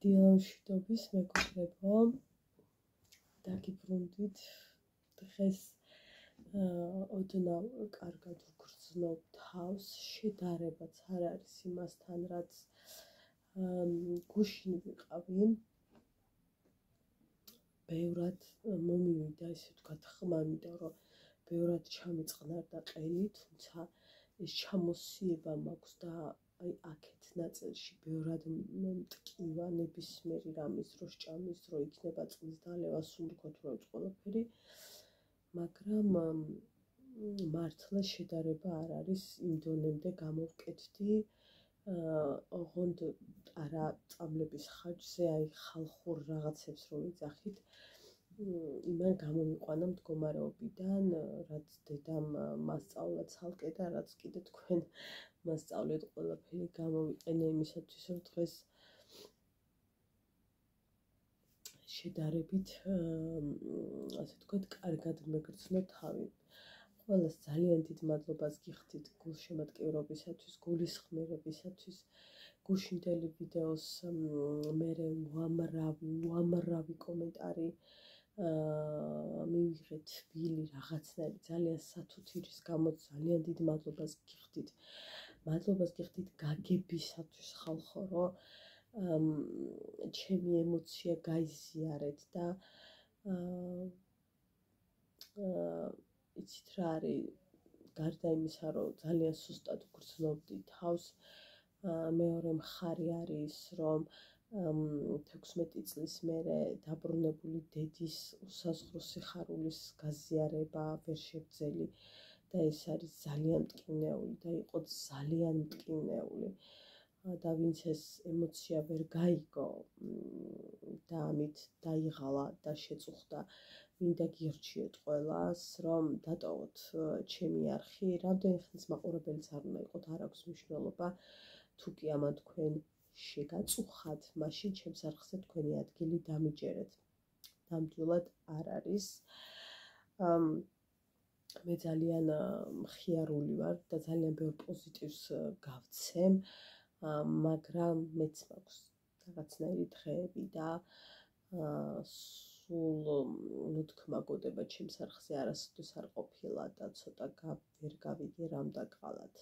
დილამშვიდობის მეგობრებო, დაგიბრუნდით დღეს ოდნავ კარგად ვგრძნობ თავს, შედარებაც არ არის იმასთან, რაც გუშინ ვიყავი. ბევრად მომივიდა, ესე ვთქვათ, ხმა, იმიტომ რომ ბევრად ჩამიწყნარდა ყელი, თუმცა ეს ჩამოსიება მაქვს და აი აქეთ ნაწილში ბევრად მტკივა ნებისმიერი რამის რო სჭამის, რო იქნება წყლის დალევა, სულ ვთქვათ, რომ ყველაფერი, მაგრამ მართლა შედარება არ არის იმ დონემდე გამოვკეთდი, ოღონდ არა წამლების ხარჯზე, აი ხალხურ რაღაცებს რო ვიძახით, იმან გამომიყვანა მდგომარეობიდან, რაც დედამ მასწავლა ცალკე და რაც კიდე თქვენ მასწავლეთ ყველაფერი გამოვიყენე იმისათვის, რომ დღეს შედარებით, ასე ვთქვათ, კარგად მეგრძნო თავი. ყველას ძალიან დიდ მადლობას გიხდით გულშემატკივრობისათვის, გულისხმიერებისათვის. გუშინდელი ვიდეოს მერე უამრავი კომენტარი მივიღეთ თბილი რაღაცნაირი ძალიან სათუთი, რის გამოც ძალიან დიდ მადლობას გიხდით. მადლობას გიხდით გაგებისათვის ხალხო, რომ ჩემი ემოცია გაიზიარეთ და იცით რა არის, გარდა იმისა, რომ ძალიან სუსტად ვგრძნობდი თავს, მეორე მხარე არის ის, რომ 16 წლის მერე დაბრუნებული დედის უსაზღვრო სიხარულის გაზიარება ვერ შევძელი და ეს არის ძალიან მტკივნეული და იყო ძალიან მტკივნეული და ვინც ეს ემოცია ვერ გაიგო და ამით დაიღალა და შეწუხდა, მინდა გირჩიოთ ყველას, რომ დატოვოთ ჩემი არხი, რამდენი ხნის მაყურებელიც არ უნდა იყოთ, არ აქვს მნიშვნელობა, თუ კი ამან თქვენ შეგაწუხათ, მაშინ ჩემს არხზე თქვენი ადგილი დამიჯერეთ. ნამდვილად არ არის. მე ძალიან მხიარული ვარ და ძალიან ბევრ პოზიტივს გავცემ, მაგრამ მეც მაქვს რაღაცნაირი დღეები და სულ თქმა გოდება ჩემს არხზე არასოდეს არ ყოფილა და ცოტა ვერ გავიგე რამ დაგყალათ.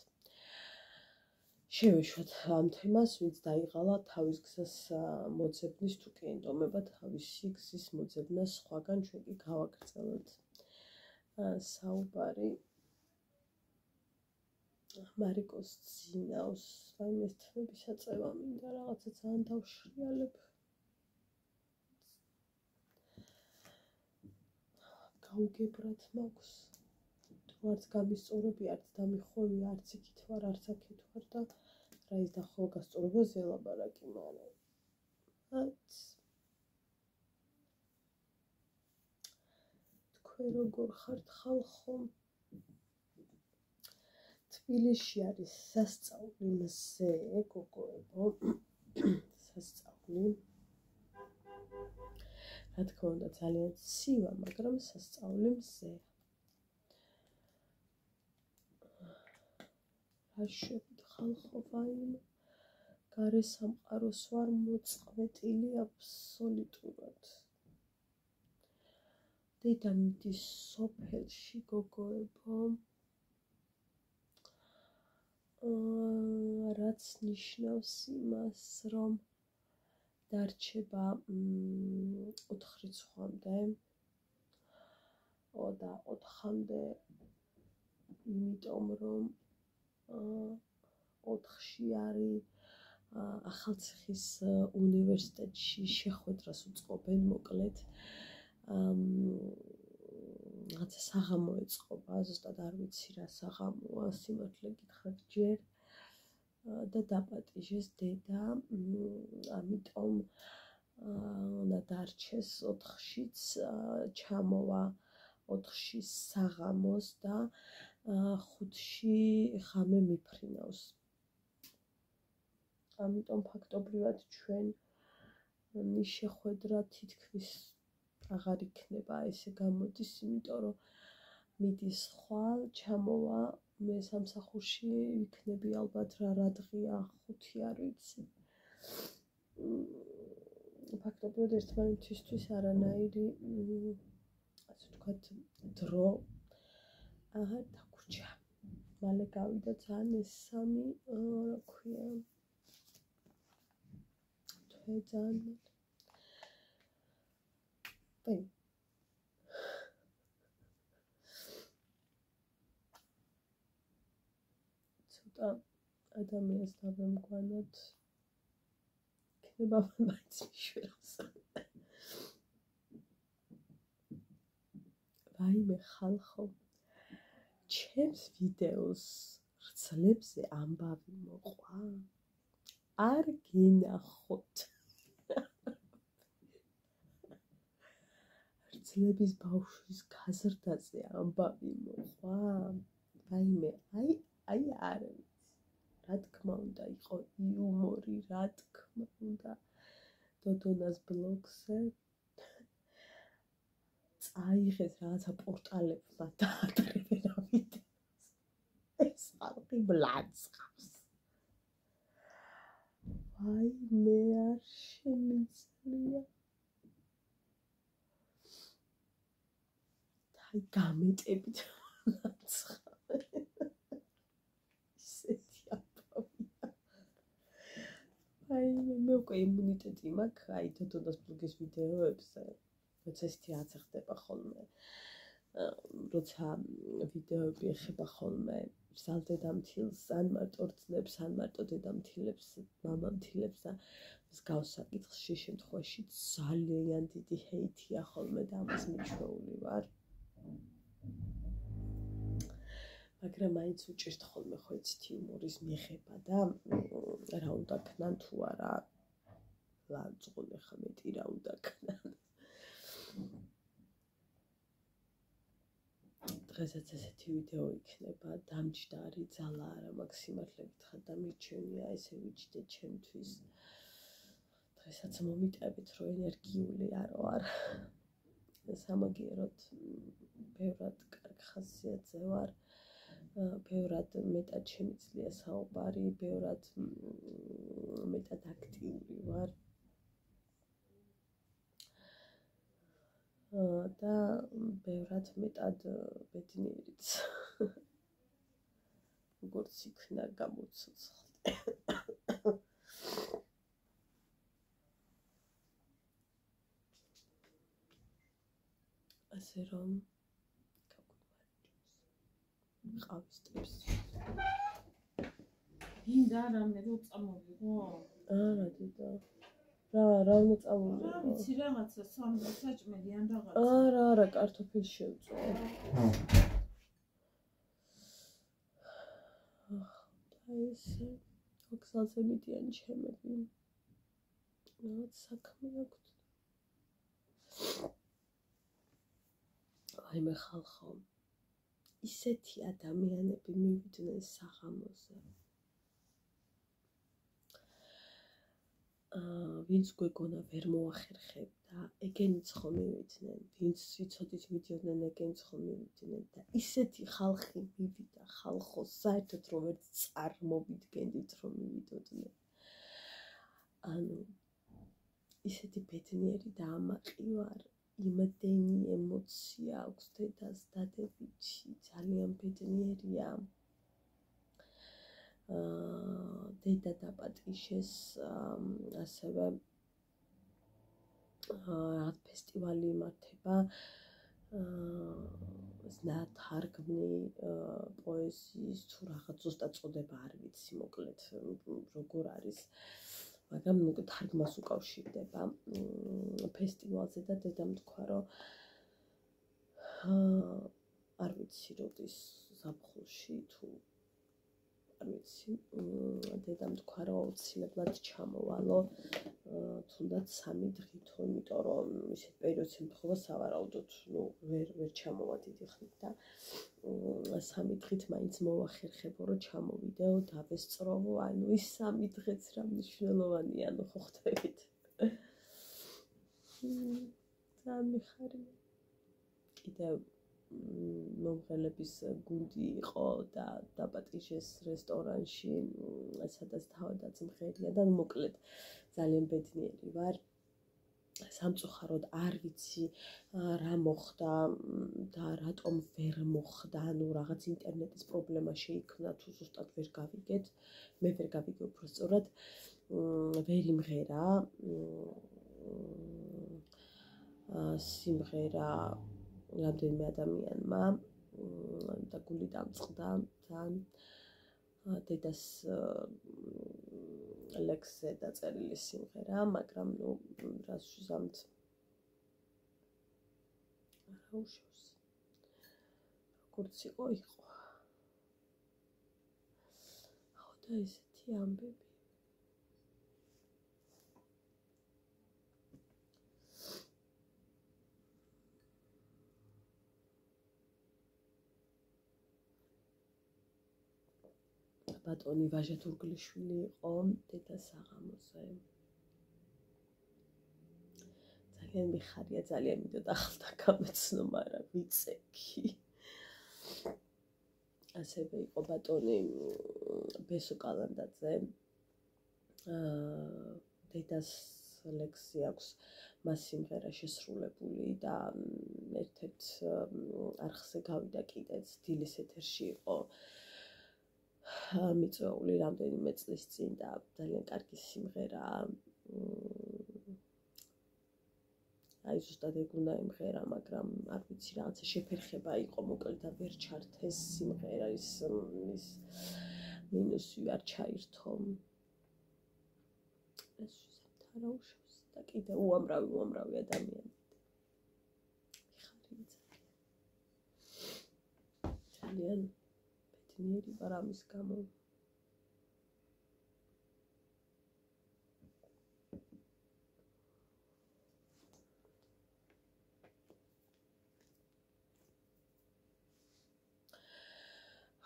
შევეშვათ ამ თემას, ვინც დაიღალა თავის გზას მოძებნის, თუ კი ენდომება თავისი გზის მოძებნას სხვაგან, ჩვენ კი გავაგრძელოთ საუბარი მარიკოს ძინავს, რაიმე თემების აწევა მინდა, რაღაცა ძალიან დავშრიალებ. გაუგებრად მაქვს, თუ არც გამისწორები, არც დამიხვევი, არც იქით ვარ, არც აქეთ ვარ და რა ის დახოვა გასწორებაზე ელაპარაკი, მაგრამ თქვენ როგორ ხართ ხალხო? თბილისში არის სასწაული მზე, გოგოებო, სასწაული. რა თქმა უნდა, ძალიან ცივა, მაგრამ სასწაული მზეა. რა შვებით ხალხო, ვაიმე, გარე სამყაროს ვარ მოწყვეტილი აბსოლუტურად. დედა მიდის სოფელში, გოგოებო, რაც ნიშნავს იმას, რომ დარჩება 4 რიცხვამდე და 4-მდე, იმიტომ რომ 4-ში არის ახალციხის უნივერსიტეტში შეხვედრას უწყობენ, მოკლედ რაღაცა საღამო ეწყობა, ზუსტად არ ვიცი რა საღამოა, სიმართლე გითხრათ ჯერ და დაპატიჟეს დედა, ამიტომ უნდა დარჩეს 4-შიც, ჩამოვა 4-ში საღამოს და 5-ში ღამე მიფრინავს. ამიტომ ფაქტობრივად ჩვენი შეხვედრა თითქმის აღარ იქნება, ესე გამოდის, იმიტომ რომ მიდის ხვალ, ჩამოვა, მე სამსახურში ვიქნები ალბათ რა დღეა, 5 არ ვიცი. ფაქტობრივად ერთმანეთისთვის არანაირი ასე ვთქვათ დრო დაგვრჩა. მალე გავიდა ძალიან ეს სამი რა ქვია თვე ძალიან აი ცოტა ადამიანს დავემგვანოთ იქნება მაინც მიშველს ვაიმე ხალხო ჩემს ვიდეოს ვრცლებზე ამბავი მოყვა არ გინახოთ ვრცლების ბავშვის გაზრდაზე ამბავი მოყვა ვაიმე აი არ რა თქმა უნდა იყო იუმორი რა თქმა უნდა დოდონას ბლოგზე წაიღეს რაღაცა პორტალებმა დაადრებენ ამ ვიდეოს ეს ხალხი ბლანცყავს ვაიმე არ შემიძლია აი გამეტებით აი მე უკვე იმუნიტეტი მაქვს აი დოდონას ბლოგის ვიდეოებზე როცა ისეთი რაღაცა ხდება ხოლმე როცა ვიდეოები ეხება ხოლმე ზალდედამთილს ან მარტო რძნებს ან მარტო დედამთილებს მამამთილებს და მსგავს საკითხში შემთხვევაში ძალიან დიდი ჰეითია ხოლმე და ამას მიჩვეული ვარ მაგრამ მაინც უჭირთ ხოლმე ხო იცით იუმორის მიღება და რა უნდა ქნან თუ არა ლანძღოლე ხა მეტი რა უნდა ქნან დღესაც ესეთი ვიდეო იქნება დამჯდარი ძალა არა მაქსიმალურად გითხრათ და მირჩენია ესე ვიჯდე ჩემთვის დღესაც მომიტებით რომ ენერგიული არ ვარ სამაგიეროდ ბევრად კარგ ხასიათზე ვარ ბევრად მეტად შემიძლია საუბარი ბევრად მეტად აქტიური ვარ და ბევრად მეტად ბედნიერიც როგორც იქნა გამოცოცხლდი ასე რომ ყავის ტრებს გინდა რამე რო წამოვიღო არა დედა რა უნდა წამოვიღო რა ვიცი რაღაცა საჭმელი ან რაღაცა არა კარტოფილს შევწვა აი ესე ოქსალზე მიდიან ჩემები რაღაც საქმე აქვს აი მე ხალხო ისეთი ადამიანები მივიდნენ საღამოზე ვინც გვეგონა ვერ მოახერხებდა ეგენიც ხომ მივიდნენ ვინც ვიცოდით მიდიოდნენ ეგენიც ხომ მივიდნენ და ისეთი ხალხი მივიდა ხალხო საერთოდ რომ ერთ წარმოვიდგენდით რომ მივიდოდნენ ანუ ისეთი ბედნიერი და ამაყი ვარ იმდენი ემოცია აქვს დედას დადებითი ძალიან ბედნიერია დედა დაპატიშეს ასევე რაღაც ფესტივალი იმართება ნათარგმნი პოეზიის თუ რაღაც ზუსტად წოდება არ ვიცი მოკლედ როგორ არის მაგრამ თარგმნას უკავშირდება ფესტივალზე და დედამ თქვა რომ არ ვიცი როდის ზაფხულში თუ არ ვიცი დედამ თქვა რომ აუცილებლად ჩამოვალო თუნდაც 3 დღითო იმიტომ რომ ისეთ პერიოდში მხოლოდ სავარაუდოდ ვერ ჩამოვა დიდი ხნით და 3 დღით მაინც მოვახერხებო რომ ჩამოვიდეო დავესწროვო ანუ ის 3 დღეც რა მნიშვნელოვანია ანუ ხო ხვდებით ძალიან მიხარია კიდევ მომღერლების გუნდი იყო და დაპატიშეს რესტორანში სადაც თავადაც მღერია და მოკლედ ძალიან ბედნიერი ვარ სამწუხაროდ არ ვიცი რა მოხდა და რატომ ვერ მოხდა, ანუ რაღაც ინტერნეტის პრობლემა შეიქმნა თუ ზუსტად ვერ გავიგეთ, მე ვერ გავიგე უფრო სწორად, ვერ იმღერა სიმღერა რამდენიმე ადამიანმა და გული დამწყდა თან დედას ლექსზე დაწერილი სიმღერა, მაგრამ ნუ რას ვიზამთ რა უშავს როგორც იყო ხო და ესეთი ამბები ბატონი ვაჟა თურგლიშვილი იყო დედას საღამოზე. ძალიან მიხარია, ძალიან მინდოდა ახლა გამეცნო, მაგრამ ვიცექი. ასევე იყო ბატონი ბესო კალანდაძე. დედას ლექსი აქვს მას სიმღერა შესრულებული და ერთ-ერთ არხზე გავიდა კიდეც დილის ეთერში იყო. მიწვეული რამდენიმე წლის წინ და ძალიან კარგი სიმღერაა. აი ზუსტად ეგ უნდა იმღერა, მაგრამ არ ვიცი რაღაცა შეფერხება იყო მოკლედ და ვერ ჩართეს სიმღერის ის მინუსი არ ჩაირთო. ეს რა უშავს და კიდე უამრავი ადამიანი. მიხარი ძალიან ბედნიერი ვარ ამის გამო.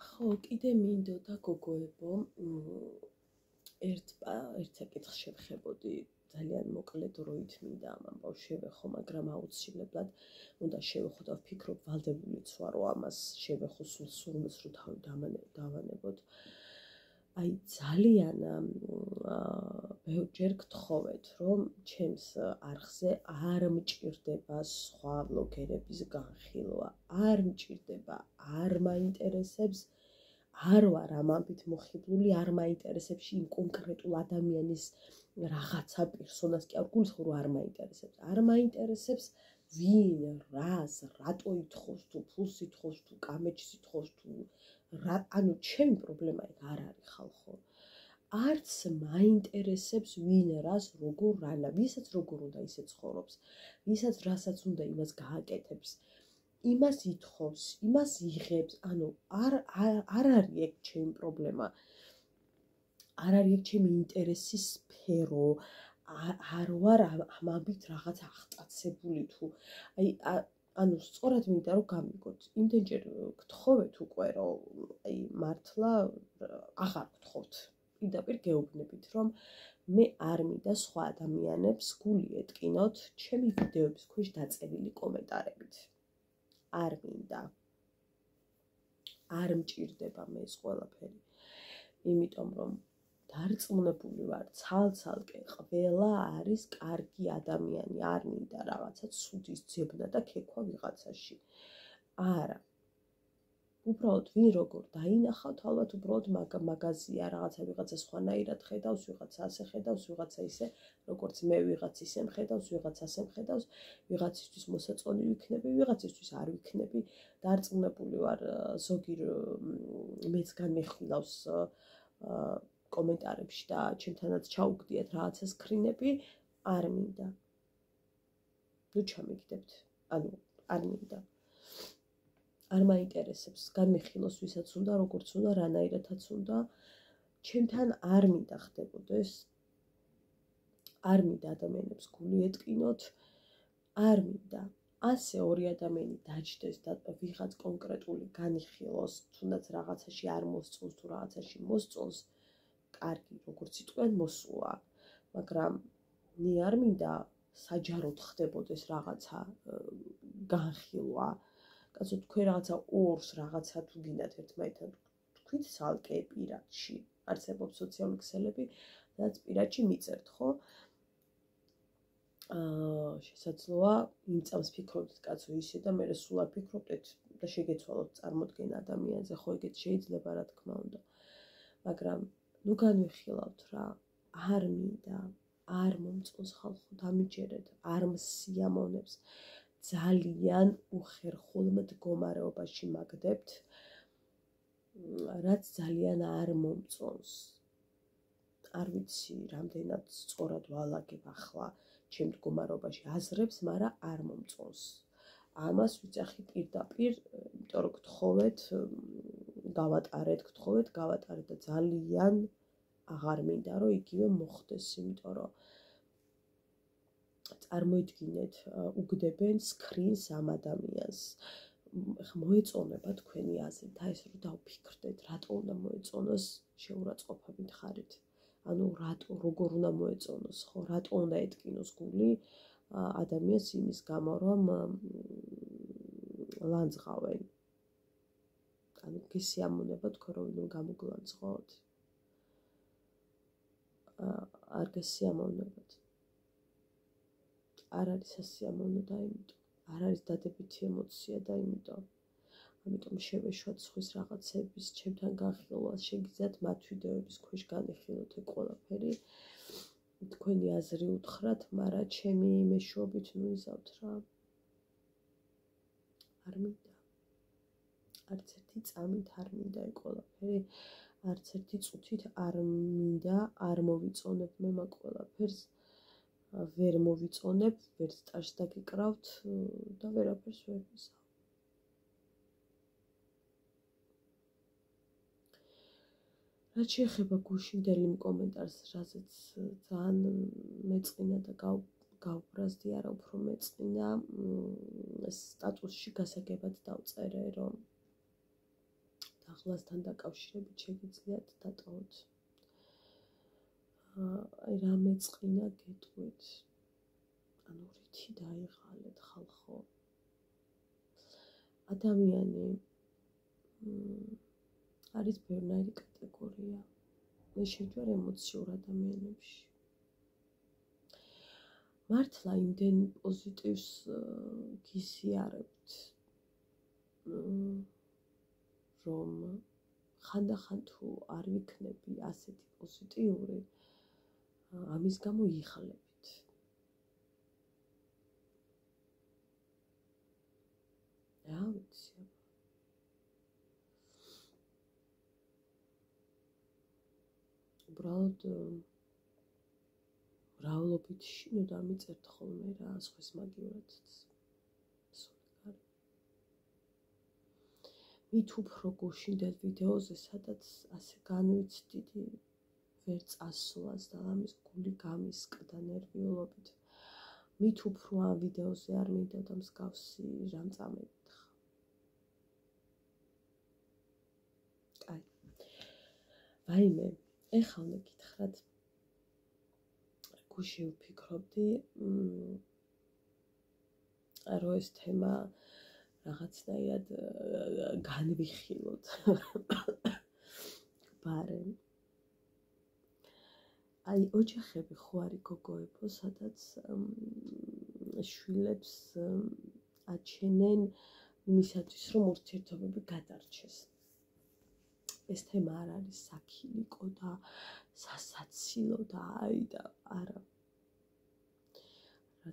ხო, კიდე მინდოდა გოგოებო, ერთ საკითხს შევხებოდი, ძალიან მოკლედ როით მინდა ამ ამბავს შევეხო, მაგრამ აუცილებლად უნდა შევეხო და ვფიქრობ, ვალდებულიც ვარ, რომ ამას შევეხო სულს რო თავი დავანებოთ. აი ძალიან ბევრჯერ გთხოვეთ, რომ ჩემს არხზე არ მჭირდება სხვა ბლოგერების განხილვა, არ მჭირდება, არ მაინტერესებს, არ ვარ ამ ამბით მოხიბლული, არ მაინტერესებს იმ კონკრეტულ ადამიანის რაღაცა პერსონას კი არ გულისხმობ, რომ არ მაინტერესებს. არ მაინტერესებს ვინ, რას, რატო ითხოვს თუ ფულს ითხოვს თუ კამეჩს ითხოვს თუ რა, ანუ ჩემი პრობლემა ეგ არ არის ხალხო. არც მაინტერესებს ვინ, რას, როგორ, რანა, ვისაც როგორ უნდა ისე ცხოვრობს, ვისაც რასაც უნდა იმას გააკეთებს. იმას ითხოვს, იმას იღებს, ანუ არ არის ეგ ჩემი პრობლემა. არ არის ეგ ჩემი ინტერესის სფერო. არ ვარ ამით რაღაც აღტაცებული თუ აი ანუ სწორად მინდა რომ გამიგოთ. იმდენჯერ გთხოვეთ უკვე რომ აი მართლა აღარ გთხოვთ. პირდაპირ გეუბნებით რომ მე არ მინდა სხვა ადამიანებს გული ეტკინოთ ჩემი ვიდეოების ქვეშ დაწერილი კომენტარებით. არ მინდა. არ მჭირდება მე ეს ყველაფერი. იმიტომ რომ დარწმუნებული ვარ, ცალ-ცალკე ყველა არის კარგი ადამიანი, არ მინდა რაღაცა ცუდის ძებნა და ქექვა ვიღაცაში. არა. უბრალოდ ვინ როგორ დაინახავთ, ალბათ უბრალოდ მაგაზია, რაღაცა ვიღაცა სხვანაირად ხედავს, ვიღაცა ასე ხედავს, ვიღაცა ისე, როგორც მე ვიღაც ისე მხედავს, ვიღაც ასე მხედავს, ვიღაცისთვის მოსაწყენი ვიქნები, ვიღაცისთვის არ ვიქნები. დარწმუნებული ვარ, ზოგი მეც განმეხილავს კომენტარებში და ჩემთანაც ჩაუგდიათ რაღაცა სკრინები, არ მინდა. ნუ ჩამიგდებთ. ანუ არ მინდა. არ მაინტერესებს, განმეხილოს ვისაც უნდა, როგორც უნდა, რანაირადაც უნდა. ჩემთან არ მინდა ხდებოდეს. არ მინდა ადამიანებს გული ეტკინოთ. არ მინდა. ასე ორი ადამიანი დაჯდეს და ვიღაც კონკრეტული განიხილოს, თუნდაც რაღაცაში არ მოსწონს თუ რაღაცაში მოსწონს, კარგი, როგორც იტყვიან, მოსულა. მაგრამ მე არ მინდა საჯაროდ ხდებოდეს რაღაცა განხილვა. კაცო, თქვენ რაღაცა ორს რაღაცა თუ გინდათ ერთმანეთთან თქვით ცალკე პირადში. არსებობს სოციალური ქსელები, სადაც პირადში მიწერთ, ხო? შესაძლოა იმ წამს ფიქრობდით კაცო ისე და მე სულ არ ფიქრობდით და შეგეცვალოთ წარმოდგენა ადამიანზე, ხო ეგეც შეიძლება რა თქმა უნდა. მაგრამ ნუ განვიხილავთ რა, არ მინდა, არ მომწონს ხალხო დამიჯერეთ, არ მსიამოვნებს, ძალიან უხერხულ მდგომარეობაში მაგდებთ, რაც ძალიან არ მომწონს. არ ვიცი, რამდენად სწორად ვალაგებ ახლა ჩემ მდგომარეობაში აზრებს, მაგრამ არ მომწონს. ამას ვიცახი პირდაპირ, იმიტომ რომ გთხოვეთ, გავატარეთ და ძალიან აღარ მინდა რომ იგივე მოხდეს, იმიტომ რომ წარმოიდგინეთ, უგდებენ სკრინს ამ ადამიანს. ხა მოეწონება თქვენი აზრით, აი ეს რომ დავფიქრდეთ, რატო უნდა მოეწონოს, შეურაცხყოფებით ხარით. ანუ როგორ უნდა მოეწონოს, ხო, რატო უნდა ეტკინოს გული ადამიანს იმის გამო, რომ ლანძღავენ. ანუ გესიამონება თქვენ რომ ვინმე გამოგლანძღავთ. არ გესიამოვნებათ. არ არის სასიამოვნო და იმიტომ, არ არის დადებითი ემოცია და ამიტომ შევეშვათ სხვის რაღაცების, ჩემთან განხილვას, შეგიძლიათ მათ ვიდეოების ქვეშ განეხილოთ ეგ ყველაფერი. თქვენი აზრი უთხრათ, მაგრამ ჩემი მეშვეობით ნუ იზავთ რა. არ მინდა. არც ერთი წამით არ მინდა ეგ ყველაფერი, არც ერთი წუთით არ მინდა, არ მოვიწონებ მე მაგ ყველაფერს. ვერ მოვიწონებ, ვერ სტაჟს დაგიკრავთ და ვერაფერს ვერ ვიზავ. რაც შეეხება გუშინდელი კომენტარს, რაზეც ძალიან მეწყინა და გავბრაზდი, არა უფრო მეწყინა, სტატუსში გასაგებად დავწერე, რომ დაღლასთან დაკავშირებით შეგიძლიათ დატოვოთ. აი რა მეწყინა გეტყვით. ანუ რითი დაიღალეთ ხალხო. ადამიანი არის ბევრი კატეგორია. მე შევჯერ ემოციურ ადამიანებში. მართლა იმდენ პოზიტივს გიზიარებთ, რომ ხანდახან თუ არ ვიქნები ასეთი პოზიტიური, ამის გამო იხლებით. რა ვიცი. უბრალოდ მრავლობით შინო დამიწერთ ხოლმე რა სხვის მაგივრადაც. მით უფრო გუშინდელ ვიდეოზე, სადაც ასე განვიცდიდი ვერ წასვლას და ამის გული გამისკდა ნერვიულობით. მით უფრო ამ ვიდეოზე არ მინდა და მსგავსი რამ წამეკითხა. კაი. ვაიმე, ეხლა უნდა გითხრათ, გუშინ ვფიქრობდი, რომ ეს თემა რაღაცნაირად განვიხილოთ. ბარემ. აი, ოჯახები ხო არის გოგოებო, სადაც შვილებს აჩენენ იმისათვის, რომ ურთიერთობები გადარჩეს. ეს თემა არ არის საქილიკო და სასაცილო და აი და არა.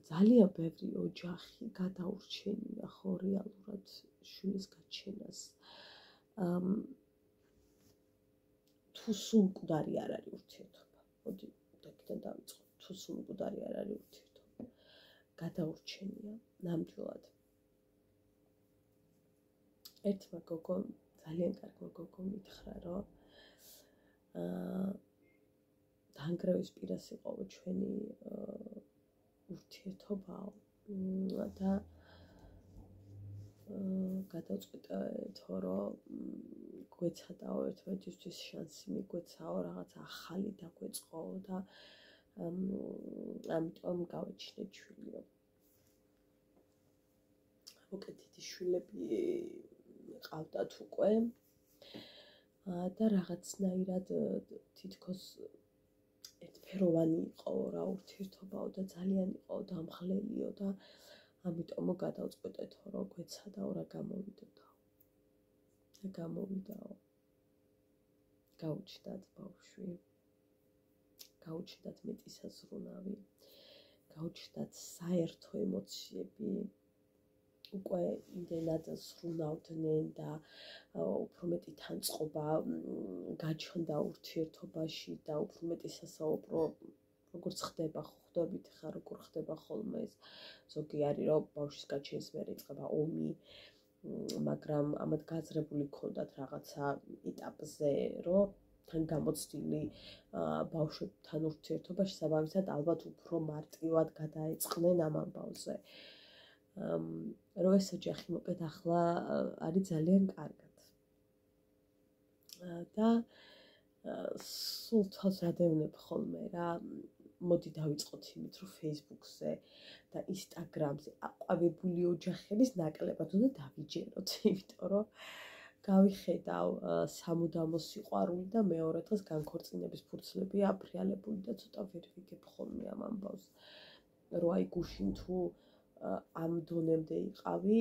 ძალიან ბევრი ოჯახი გადაურჩენია ხო რეალურად შვილის გაჩენას. თუ სულ მკვდარი არ არის ურთიერთობა. მოდი დაგიდან დავიწყოთ. თუ სულ მკვდარი არ არის ურთიერთობა. გადაურჩენია ნამდვილად. ერთმა გოგომ, ძალიან კარგმა გოგომ მითხრა, რომ დანგრევის პირას იყავო ჩვენი ურთიერთობაო და გადავწყვიტეთო, რომ გვეცადაო ერთმანეთისთვის შანსი მიგვეცაო, რაღაც ახალი დაგვეწყო და ამიტომ გავაჩინეთ შვილიო. უკეთეთი შვილები ყავდათ უკვე და რაღაცნაირად თითქოს ერთფეროვანი იყო რა ურთიერთობაო და ძალიან იყო დამხლელიო და ამიტომ გადავწყვეტეთო რომ გვეცადაო რა გამოვიდოდაო. და გამოვიდაო. გაუჩნდათ ბავშვი. გაუჩნდათ მეტისაზრუნავი. გაუჩნდათ საერთო ემოციები. უკვე იმდენად ზრუნავდნენ და უფრო მეტი თანწყობა გაჩნდა ურთიერთობაში და უფრო მეტი სასაუბრო როგორც ხდება ხვდებით ხა როგორ ხდება ხოლმე ეს ზოგი არის რომ ბავშვის გაჩენის მერე იწყება ომი მაგრამ ამათ გააზრებული ქონდათ რაღაცა ეტაპზე რომ თან გამოცდილი ბავშვებთან ურთიერთობაში საბავშვად ალბათ უფრო მარტივად გადაეწყნენ ამ ამბავზე რომ ეს ოჯახი მოკეთ ახლა არის ძალიან კარგად და სულ თავს რადევნებ ხოლმე რა მოდი დავიწყოთ იმით რომ Facebook-ზე და Instagram-ზე აყვავებული ოჯახების ნაკლებად უნდა დავიჯეროთ იმიტომ რომ გავიხედავ სამუდამო სიყვარული და მეორე დღეს განქორწინების ფურცლები აფრიალებული და ცოტა ვერ ვიგებ ხოლმე ამ ამბავს რომ აი გუშინ თუ ამ დონემდე იყავი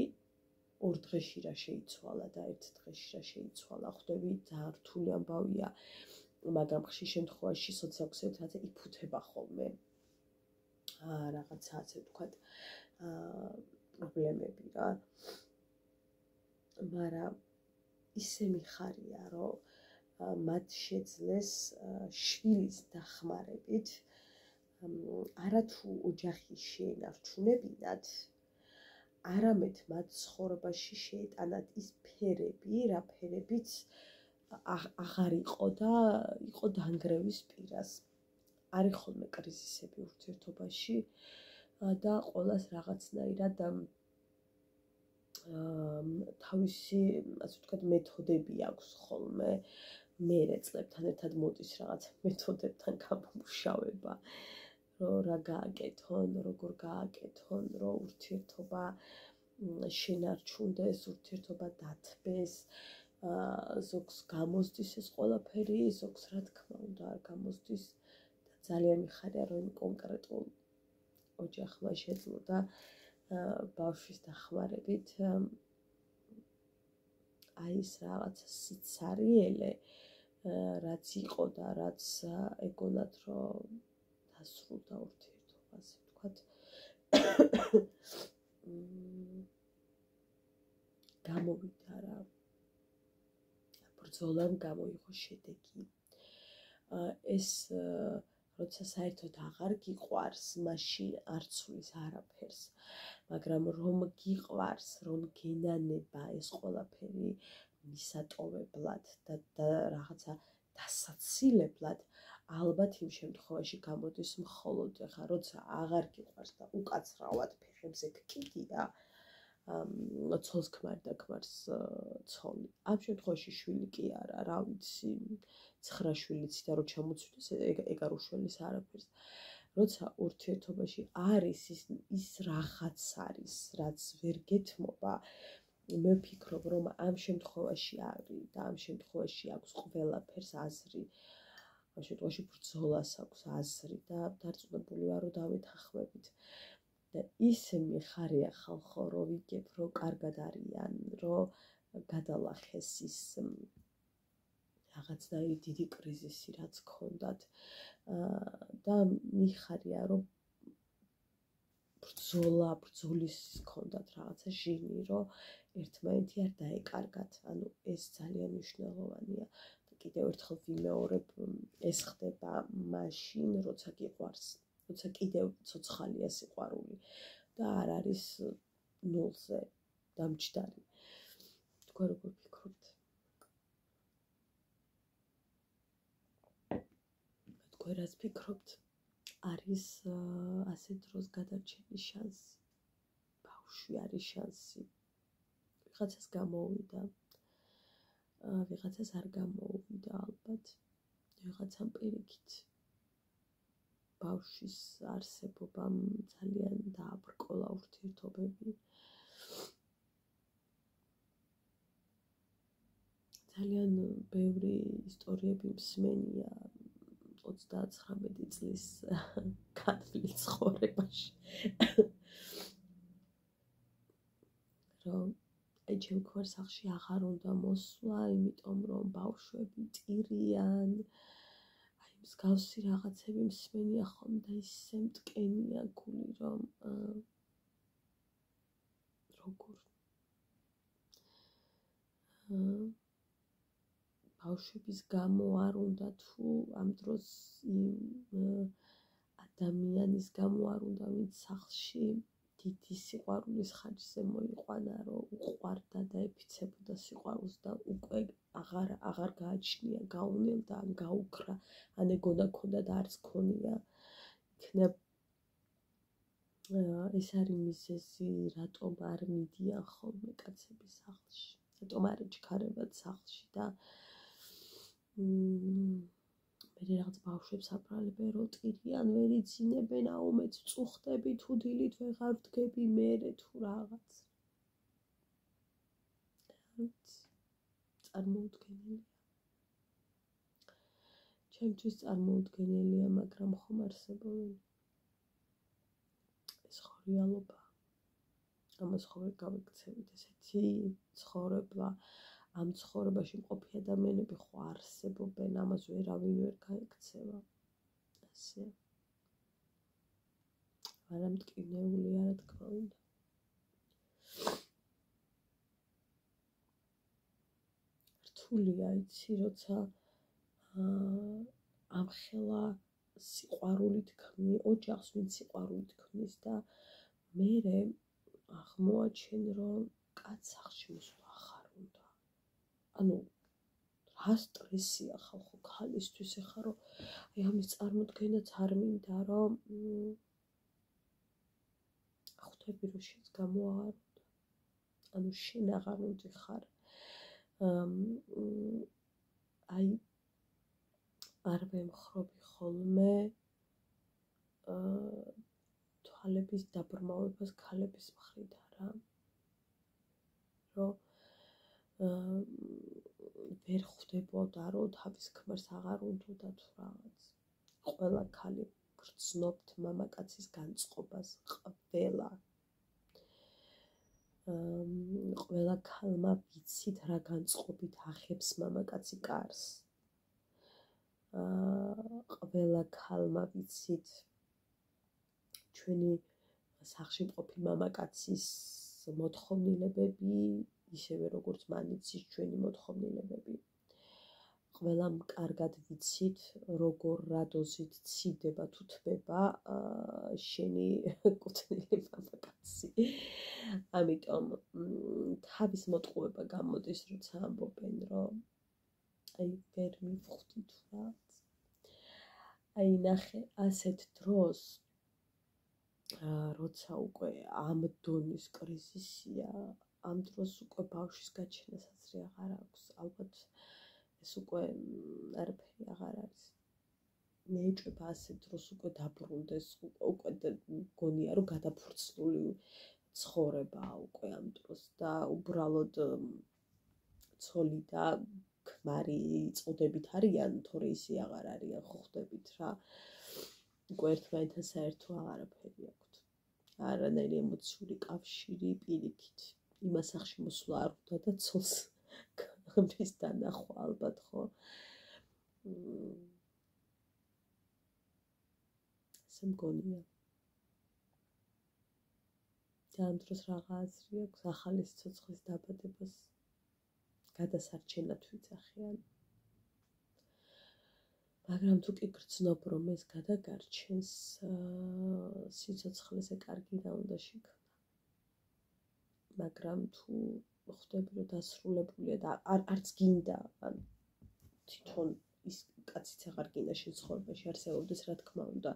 ორ დღეში რა შეიცვალა და ერთ დღეში რა შეიცვალა ხვდები ძალიან რთული ამბავია მაგრამ ხშირ შემთხვევაში სოციალურ ქსელებზე იფუთება ხოლმე რაღაცა ასე ვთქვათ პრობლემები რა მაგრამ ისე მიხარია რომ მათ შეძლეს შვილის დახმარებით არათუ ოჯახი შეენარჩუნებინათ არამედ მათ ცხოვრებაში შეეტანათ ის ფერები რა ფერებიც აღარ იყო და იყო დანგრევის პირას არის ხოლმე კრიზისები ურთიერთობაში და ყოველას რაღაცნაირად თავისი ასე ვთქვათ მეთოდები აქვს ხოლმე მე წლებთან ერთად მოდის რაღაც მეთოდებთან გამომუშავება რომ რა გააკეთონ როგორ გააკეთონ რომ ურთიერთობა შენარჩუნდეს ურთიერთობა დათბეს ზოგს გამოსდის ეს ყველაფერი ზოგს რა თქმა უნდა არ გამოსდის და ძალიან მიხარია რომ კონკრეტულ ოჯახმა შეძლო და ბავშვის დახმარებით აი ეს რაღაცა სიცარიელე რაც იყო და რაც ეგონათ რომ დასრულდა ურთიერთობა ასე ვთქვათ გამოვიდა რა ბრძოლამ გამოიღო შედეგი ეს როცა საერთოდ აღარ გიყვარს მაშინ არ ცulis არაფერს მაგრამ რომ გიყვარს რომ გენანება ეს ყველაფერი მისატოვებლად და რაღაცა დასაცილებლად ალბათ იმ შემთხვევაში გამოდის მხოლოდ ხა როცა აღარ გიყვარს და უკაცრავად ფეხებზე გკიდია ცოლს ქმარ და ქმარს ცოლი ამ შემთხვევაში შვილი კი არა რა ვიცი 9 შვილიც და რო ჩამოწვდეს ეგ არ უშველის არაფერს როცა ურთიერთობაში არის ის რაღაც არის რაც ვერ გეთმობა მე ვფიქრობ რომ ამ შემთხვევაში არის და ამ შემთხვევაში აქვს ყველაფერს აზრი ამ შემთხვევაში ბრძოლას აქვს აზრი და დარწმუნებული ვარ რომ დავეთანხმებით და ისე მიხარია ხალხო რომ ვიგებ რომ კარგად არიან რომ გადალახეს ის რაღაცნაირი დიდი კრიზისი რაც ქონდათ და მიხარია რომ ბრძოლის ქონდათ რაღაცა ჟინი რომ ერთმანეთი არ დაეკარგათ ანუ ეს ძალიან მნიშვნელოვანია და კიდევ ერთხელ ვიმეორებ ეს ხდება მაშინ როცა გიყვარს როცა კიდევ ცოცხალია სიყვარული და არ არის ნულზე დამჯდარი თქვენ როგორ ფიქრობთ თქვენ რას ფიქრობთ არის ასე დროს გადარჩენის შანსი ბავშვი არის შანსი ვიღაცას გამოუვიდა ვიღაცას არ გამოუვიდა ალბათ ვიღაცამ პირიქით ბავშვის არსებობამ ძალიან დააბრკოლა ურთიერთობები ძალიან ბევრი ისტორიები მსმენია 39 წლის განვლილ ცხოვრებაში. რომ აი ჩემ ქვერსახში აღარ უნდა მოსვლა, იმიტომ რომ ბავშვები ტირიან, აი მსგავსი რაღაცები მსმენია ხოლმე და ისე მტკენია გული, რომ როგორ ბავშვების გამო არ უნდა თუ ამ დროს ადამიანის გამო არ უნდა ვინც სახლში დიდი სიყვარულის ხარჯზე მოიყვანა, რომ უყვარდა და ეფიცებოდა სიყვარულს და უკვე აღარ გააჩნია, გაუნელდა, ან გაუქრა, ან ეგონა ქონდა და არც ქონია. იქნებ ეს არის მიზეზი, რატომ არ მიდიან ხოლმე კაცები სახლში, რატომ არ ეჩქარებათ სახლში და მე რაღაც ბავშვებს აბრალებენ, რომ ტირიან, ვერ იცინებენ, აუმეც წუხდები თუ დილით ვეღარ ვდგები მერე თუ რაღაც. წარმოუდგენელია. ჩემთვის წარმოუდგენელია, მაგრამ ხომ არსებობენ. ეს ხო რეალობა. ამას ხო ვერ გავიქცევით, ესეთი ცხოვრება. ამ ცხოვრებაში მყოფი ადამიანები ხო არსებობენ, ამას ვერავინ ვერ გაიქცევა. ასე. არა მტკივნეულია, რა თქმა უნდა. რთულია, იცი, როცა ამხელა სიყვარულით ქმნი, ოჯახს ვინც სიყვარულით ქმნის და მერე აღმოაჩენ, რომ კაც სახლში მოსვლა ახარ უნდა. ანუ რა სტრესია ხალხო ქალისთვის ეხა, რომ აი ამის წარმოდგენაც არ მინდა, რომ ხვდები, რომ შენს გამო აღარ უნდა. ანუ შენ აღარ უნდიხარ. აი არ ვემხრობი ხოლმე თვალების დაბრმავებას ქალების მხრიდან რა. რომ ვერ ხვდებოდა, რომ თავის ქმარს აღარ უნდოდა თუ რაღაც. ყველა ქალი გრძნობთ მამაკაცის განწყობას, ყველა. ყველა ქალმა ვიცით რა განწყობით აღებს მამაკაცი კარს. ყველა ქალმა ვიცით ჩვენი სახლში მყოფი მამაკაცის მოთხოვნილებები, ისევე როგორც მან იცის ჩვენი მოთხოვნილებები. ყველამ კარგად ვიცით, როგორ რა დოზით ციდება თუ თბება შენი კუთვნილი მამაკაცი. ამიტომ თავის მოტყუება გამოდის, როცა ამბობენ, რომ აი ვერ მივხვდით რაც. აი ნახე, ასეთ დროს როცა უკვე ამ დონის კრიზისია, ამ დროს უკვე ბავშვის გაჩენა საზრი აღარ აქვს. ალბათ ეს უკვე არაფერი აღარ არის. მე ეჭვება ასეთ დროს უკვე დაბრუნდეს, უკვე გონია, რომ გადაფურცლული ცხოვრებაა უკვე ამ დროს და უბრალოდ ცოლი და ქმარი წოდებით არიან, თორე ისე აღარ არიან, ხო ხვდებით რა. უკვე ერთმანეთთან საერთო აღარაფერი აქვთ. არანაირი ემოციური კავშირი პირიქით. იმას სახში მოსვლა არ უნდა და ცოლს მის დანახვა ალბათ ხო. ესე მგონია. და ამ დროს რაღა აზრი აქვს ახალი ცოცხლის დაბადებას გადასარჩენად ვიძახიან. მაგრამ თუ კი გრძნობ, რომ ეს გადაგარჩენს, სიცოცხლეზე კარგი რა უნდა შექმნა. მაგრამ თუ ხვდები, რომ დასრულებულია და არც გინდა, ან თვითონ ის კაციც აღარ გინდა შენ ცხოვრებაში არსებობდეს, რა თქმა უნდა,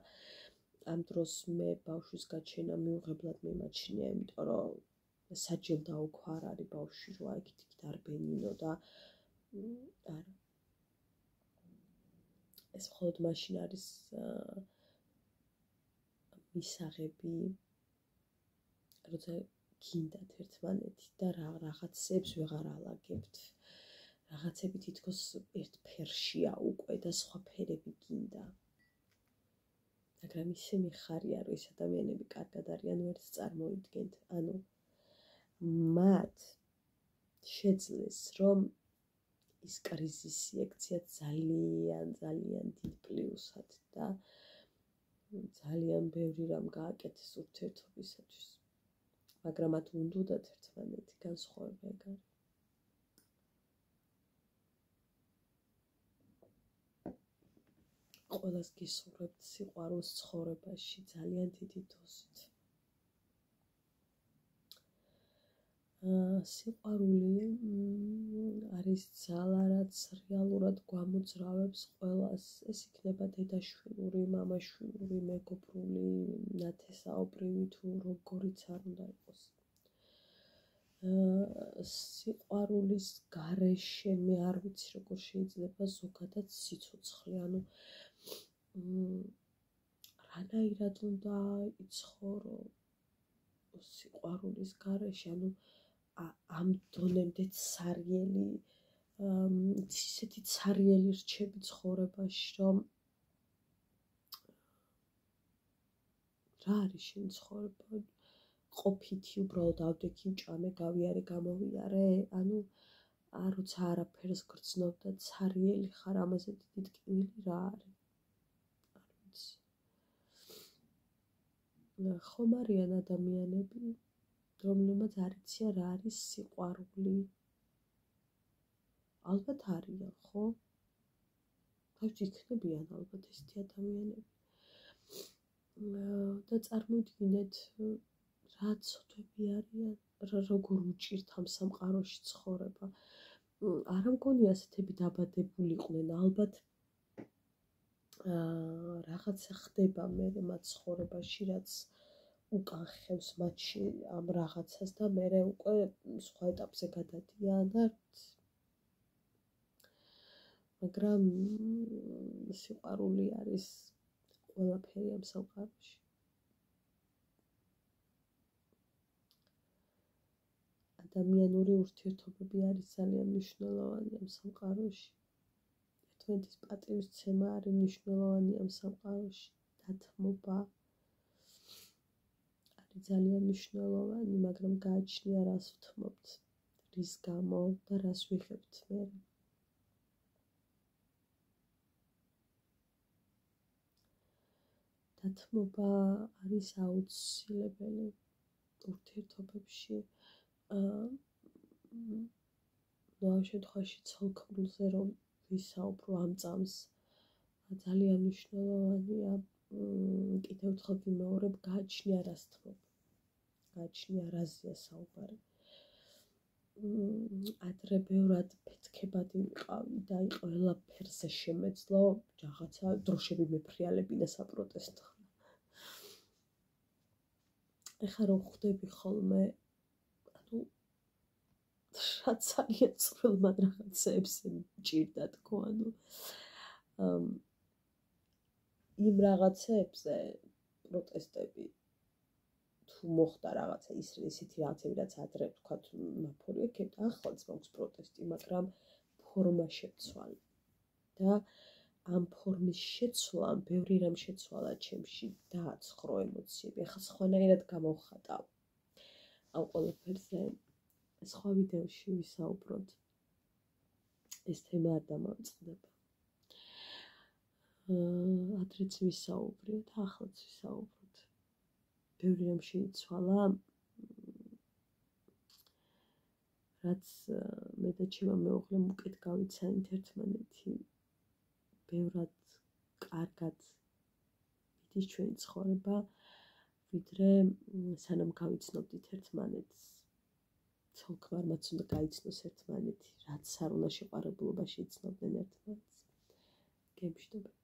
ამ დროს მე ბავშვის გაჩენა მიუღებლად მიმაჩნია, იმიტომ რომ საჯელდაო ქვა არ არის ბავშვი, რომ იქით არ ბენინო და არა. ეს მხოლოდ მაშინ არის მისაღები, როცა გინდათ ერთმანეთი და რაღაცებს ვეღარ ალაგებთ, რაღაცები თითქოს ერთ ფერშია უკვე და სხვა ფერები გინდა. მაგრამ ისე მიხარია, რომ ეს ადამიანები კარგად არიან, ვერც წარმოიდგენთ. ანუ მათ შეძლეს, რომ ის კრიზისი ექციათ ძალიან დიდ პლუსად და ძალიან ბევრი რამ გააკეთეს ურთიერთობისათვის. მაგრამ მათ უნდათ ერთმანეთი განსხვავება ეგ არის. ყველას გისურვებთ სიყვარულს ცხოვრებაში ძალიან დიდი დოზით. სიყვარული არის ძალა, რაც რეალურად გვამოძრავებს ყველას. ეს იქნება დედაშვილური, მამაშვილური, მეგობრული, ნათესაობრივი თუ როგორიც არ უნდა იყოს. სიყვარულის გარეშე მე არ ვიცი როგორ შეიძლება ზოგადად სიცოცხლე, ანუ რანაირად უნდა იცხოვრო სიყვარულის გარეშე, ანუ ამ დონემდე ცარიელი, ისეთი ცარიელი რჩები ცხოვრებაში, რომ რა არის შენი ცხოვრება? ყოფითი უბრალოდ ავდექი, მჭამე, გავიარე, გამოვიარე, ანუ როცა არაფერს გრძნობ და ცარიელი ხარ, ამაზე დიდი ტკივილი რა არის? არ ვიცი. ხომ არიან ადამიანები, რომლებმაც არ იციან რა არის სიყვარული. ალბათ არიან, ხო? თავში იქნებიან ალბათ ესეთი ადამიანები. და წარმოიდგინეთ, რა ცოდვები არიან, როგორ უჭირთ ამ სამყაროში ცხოვრება. არა მგონი ასეთები დაბადებულიყვნენ, ალბათ რაღაცა ხდება მე მათ ცხოვრებაში, რაც უკან ხევს მათში ამ რაღაცას და მე უკვე სხვა ეტაპზე გადადიან და მაგრამ სიყვარული არის ყველაფერი ამ სამყაროში. ადამიანური ურთიერთობები არის ძალიან მნიშვნელოვანი ამ სამყაროში. ერთმანეთის პატივისცემა არის მნიშვნელოვანი ამ სამყაროში. დათმობა არის ძალიან მნიშვნელოვანი, მაგრამ გააჩნია რას ვთმობთ, რის გამო და რას ვიღებთ მე. დათმობა არის აუცილებელი ურთიერთობებში. ამ შემთხვევაში ცოლ-ქმრულზე რომ ვისაუბრო ამ წამს ძალიან მნიშვნელოვანია. კიდევ ერთხელ ვიმეორებ, გააჩნია რას თმობ, გააჩნია რაზეა საუბარი. ადრე ბევრად ფეთქებადი ვიყავი და ყველაფერზე შემეძლო რაღაცა დროშები მეფრიალებინა საპროტესტო. ეხლა რომ ხვდები ხოლმე, ანუ რა ძალიან წვრილმან რაღაცებზე მჭირდა თქო, ანუ იმ რაღაცებზე პროტესტები თუ მოხდა რაღაცა ისეთი რაღაცები, რაც ადრე ვთქვათ მაფორი ექებდა, ახლაც მაქვს პროტესტი, მაგრამ ფორმა შეცვალა და ამ ფორმის შეცვლამ ბევრი რამ შეცვალა ჩემში, დააცხრო ემოციები. ახლა სხვანაირად გამოვხატავ ამ ყველაფერზე. სხვა ვიდეოში ვისაუბროთ. ეს თემა არ დამამწყდება. ადრეც ვისაუბრეთ, ახლაც ვისაუბროთ. ბევრი რამ შეიცვალა, რაც მე და ჩემმა მეუღლემ უკეთ გავიცანით ერთმანეთი. ბევრად კარგად მიდის ჩვენი ცხოვრება, ვიდრე სანამ გავიცნობდით ერთმანეთს. ცოლ-ქმარმაც უნდა გაიცნოს ერთმანეთი, რაც არ უნდა შეყარებულობაში იცნობდნენ ერთმანეთს. გემშვიდობებით.